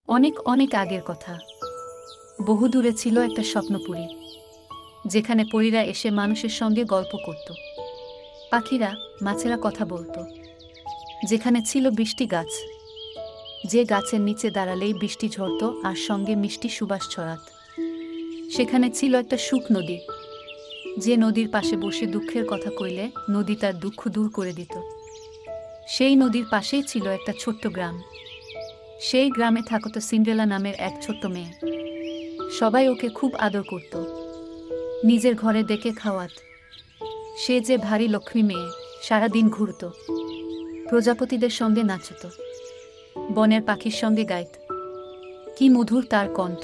অনেক অনেক আগের কথা। বহুদূরে ছিল একটা স্বপ্নপুরী, যেখানে পরীরা এসে মানুষের সঙ্গে গল্প করত, পাখিরা মাছেরা কথা বলতো। যেখানে ছিল বৃষ্টি গাছ, যে গাছের নিচে দাঁড়ালেই বৃষ্টি ঝরত আর সঙ্গে মিষ্টি সুবাস ছড়াত। সেখানে ছিল একটা সুখ নদী, যে নদীর পাশে বসে দুঃখের কথা কইলে নদী তার দুঃখ দূর করে দিত। সেই নদীর পাশেই ছিল একটা ছোট্ট গ্রাম। সেই গ্রামে থাকত সিন্ড্রেলা নামের এক ছোট্ট মেয়ে। সবাই ওকে খুব আদর করত, নিজের ঘরে ডেকে খাওয়াত। সে যে ভারী লক্ষ্মী মেয়ে, সারাদিন ঘুরত, প্রজাপতিদের সঙ্গে নাচত, বনের পাখির সঙ্গে গাইত। কি মধুর তার কণ্ঠ!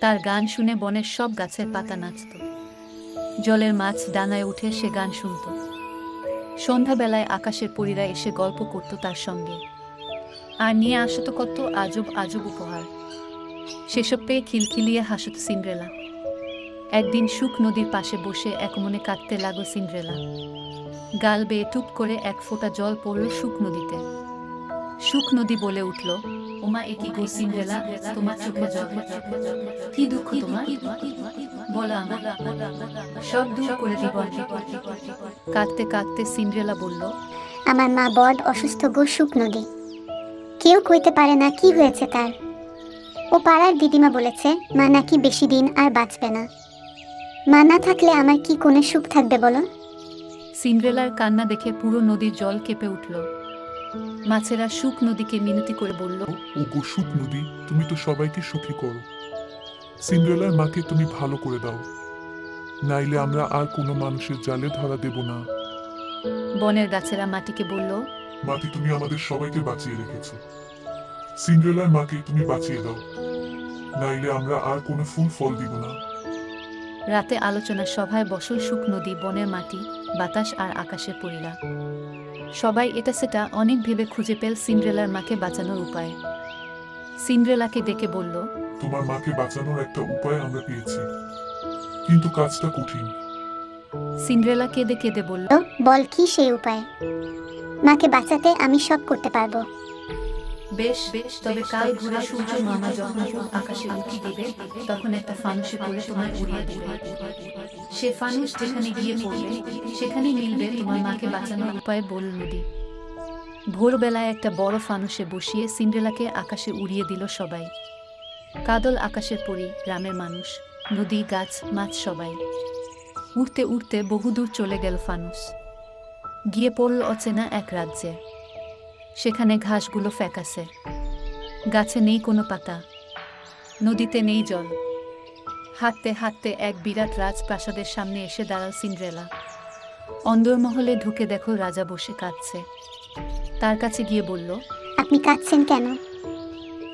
তার গান শুনে বনের সব গাছের পাতা নাচত, জলের মাছ ডাঙায় উঠে সে গান শুনত। সন্ধ্যাবেলায় আকাশের পরীরা এসে গল্প করত তার সঙ্গে, আর নিয়ে আসত কত আজব আজব উপহার। সেসব পেয়ে খিলখিলিয়ে হাসত সিন্ড্রেলা। একদিন সুখ নদীর পাশে বসে একমনে কাঁদতে লাগল সিন্ড্রেলা। গাল বেয়ে টুপ করে এক ফোঁটা জল পড়ল সুখ নদীতে। সুখ নদী বলে উঠল, ওমা এ কি গো সিন্ড্রেলা, তোমার চোখে জল? কি দুঃখ তোমার? বলো আমার, সব দূর করে দিব। কাঁদতে কাঁদতে সিন্ড্রেলা বলল, আমার মা বড অসুস্থ গো সুখ নদী। কেউ কইতে পারে না কি হয়েছে তার। ও পাড়ার দিদিমা বলেছে মা নাকি বেশি দিন আর বাঁচবে না। মা না থাকলে আমার কি কোনো সুখ থাকবে বলো? সিন্ড্রেলার কান্না দেখে পুরো নদীর জল কেঁপে উঠল। মাছেরা সুখ নদীকে মিনতি করে বলল, ও গো সুখ নদী, তুমি তো সবাইকে সুখী করো। সিন্ড্রেলার মাকে তুমি ভালো করে দাও, নাইলে আমরা আর কোনো মানুষের জালে ধরা দেব না। বনের গাছেরা মাটিকে বলল, মাটি, তুমি আমাদের সবাইকে বাঁচিয়ে রেখেছো, সিন্ড্রেলার মাকে তুমি বাঁচিয়ে দাও, নাইলে আমরা আর কোনো ফুল ফল দিব না। রাতে আলোচনা সভায় বসল সুখ নদী, বনের মাটি, বাতাস আর আকাশের পরীরা। সবাই এটা সেটা অনেক ভেবে খুঁজে পেল সিন্ড্রেলার মাকে বাঁচানোর উপায়। সিন্ড্রেলাকে ডেকে বলল, তোমার মাকে বাঁচানোর একটা উপায় আমরা পেয়েছি, কিন্তু কাজটা কঠিন। সিন্ড্রেলা কেঁদে কেঁদে বলল, তো বল কি সেই উপায়? মাকে বাঁচাতে আমি সব করতে পারবো। বেশ বেশ, তবে কাল ভোরে সূর্য মামা যখন আকাশে উঁকি দিবে, তখন একটা ফানুসে করে তোমায় উড়িয়ে দিবে। সে ফানুস যেখানে গিয়ে পড়বে, সেখানেই মিলবে তোমার মাকে বাঁচানোর উপায়, বলল নদী। ভোরবেলায় একটা বড় ফানুসে বসিয়ে সিন্ড্রেলাকে আকাশে উড়িয়ে দিল সবাই। কাদল আকাশের পরী, গ্রামের মানুষ, নদী, গাছ, মাছ সবাই। উড়তে উড়তে বহুদূর চলে গেল ফানুস, গিয়ে পড়ল অচেনা এক রাজ্যে। সেখানে ঘাসগুলো ফ্যাকাসে, গাছে নেই কোনো পাতা, নদীতে নেই জল। হাঁটতে হাঁটতে এক বিরাট রাজপ্রাসাদের সামনে এসে দাঁড়াল সিন্ড্রেলা। অন্দরমহলে ঢুকে দেখো রাজা বসে কাঁদছে। তার কাছে গিয়ে বলল, আপনি কাঁদছেন কেন?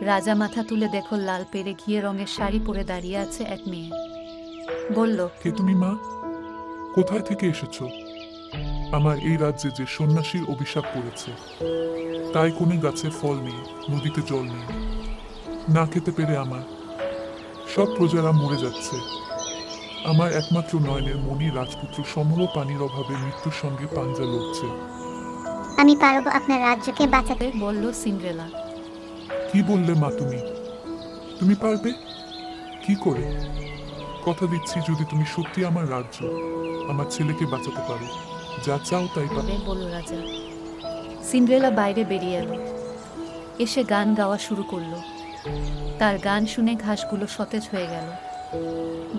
রাজা মাথা তুলে দেখো লাল পেরে ঘিয়ে রঙের শাড়ি পরে দাঁড়িয়ে আছে এক মেয়ে। বলল, কে তুমি মা? কোথায় থেকে এসেছো? আমার এই রাজ্যে যে সন্ন্যাসীর অভিশাপ পড়েছে, তাই কোনো গাছে ফল নেই, নদীতে জল নেই। না খেতে পেরে আমার সব প্রজারা মরে যাচ্ছে। আমার একমাত্র নয়নের মণি রাজপুত্র সমর পানির অভাবে মৃত্যুর সঙ্গে পাঞ্জা লড়ছে। আমি পারবো আপনার রাজ্যকে বাঁচাতে। বলল সিন্ড্রেলা। কি বললে মা তুমি? তুমি পারবে? কি করে? কথা দিচ্ছি, যদি তুমি সত্যি আমার রাজ্য, আমার ছেলেকে বাঁচাতে পারো, যা চাও তাই পাবে। বলল রাজা। সিন্ড্রেলা বাইরে বেরিয়ে এলো, এসে গান গাওয়া শুরু করলো। তার গান শুনে ঘাসগুলো সতেজ হয়ে গেল,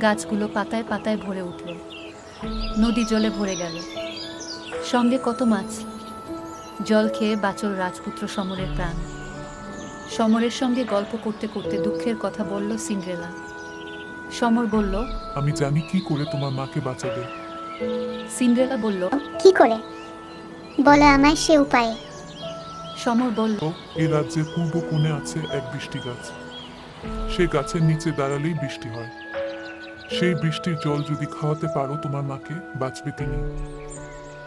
গাছগুলো পাতায় পাতায় ভরে উঠল, নদী জলে ভরে গেল, সঙ্গে কত মাছ। জল খেয়ে বাঁচল রাজপুত্র সমরের প্রাণ। সমরের সঙ্গে গল্প করতে করতে দুঃখের কথা বলল সিন্ড্রেলা। সমর বলল, আমি জানি কি করে তোমার মাকে বাঁচাবে। সিন্ড্রেলা বলল, কি করে? বলো আমায় সে উপায়ে। সমর বলল, তো এই রাজ্যের পূর্ব কোণে আছে এক বৃষ্টি গাছ। সে গাছের নিচে দাঁড়ালেই বৃষ্টি হয়। সেই বৃষ্টির জল যদি খাওয়াতে পারো তোমার মাকে, বাঁচবে তিনি।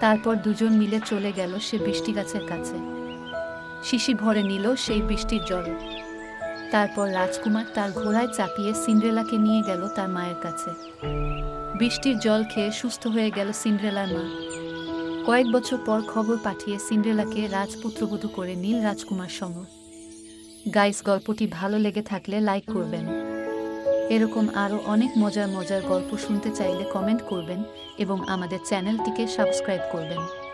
তারপর দুজন মিলে চলে গেল সে বৃষ্টি গাছের কাছে। শিশি ভরে নিল সেই বৃষ্টির জল। তারপর রাজকুমার তার ঘোড়ায় চাপিয়ে সিন্ড্রেলাকে নিয়ে গেল তার মায়ের কাছে। বৃষ্টির জল খেয়ে সুস্থ হয়ে গেল সিন্ড্রেলার মা। কয়েক বছর পর খবর পাঠিয়ে সিন্ড্রেলাকে রাজপুত্রবধূ করে নীল রাজকুমার সমর। গাইস, গল্পটি ভালো লেগে থাকলে লাইক করবেন। এরকম আরও অনেক মজার মজার গল্প শুনতে চাইলে কমেন্ট করবেন এবং আমাদের চ্যানেলটিকে সাবস্ক্রাইব করবেন।